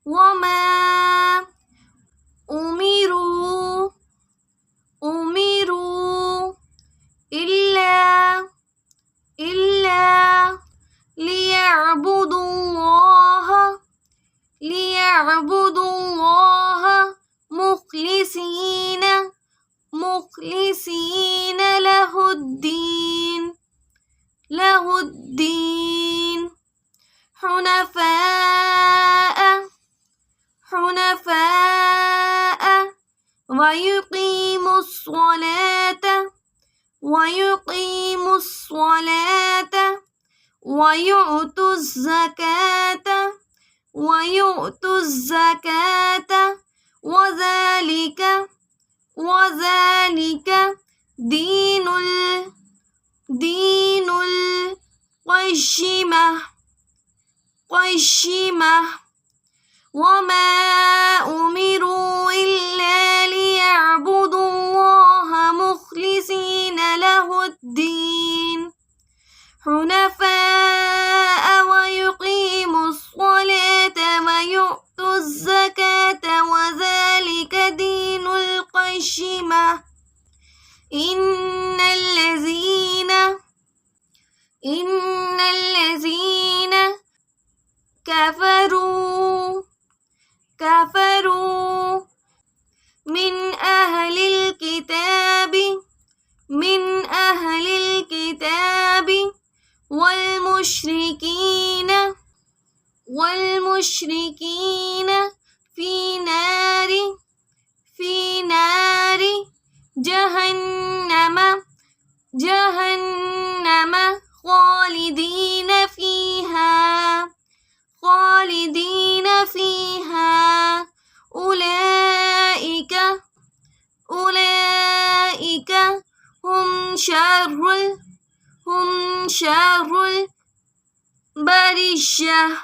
وما أمروا إلا ليعبدوا الله مخلصين له الدين حنفاء ويقيموا الصلاة ويؤتوا الزكاة وذلك دين القيمة وما أمروا إلا ليعبدوا الله مخلصين له الدين حنفاء ويقيموا الصلاة ويؤتوا الزكاة وذلك دين القيمة إن الذين كفروا من أهل الكتاب والمشركين في نار جهنم خالدين فيها أولئك هم شر البرية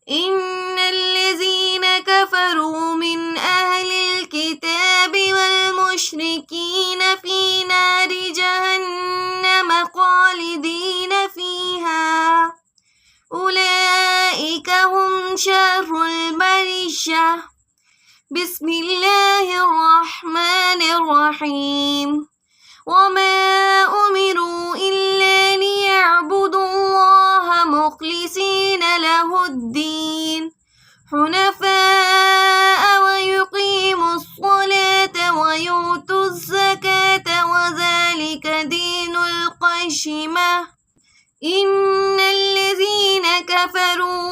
إن الذين كفروا من أهل الكتاب والمشركين في نار جهنم خالدين فيها أولئك هم شر البرية بسم الله الرحمن الرحيم وما أمروا إلا ليعبدوا الله مخلصين له الدين حنفاء ويقيموا الصلاة ويؤتوا الزكاة وذلك دين القيمة إن الذين كفروا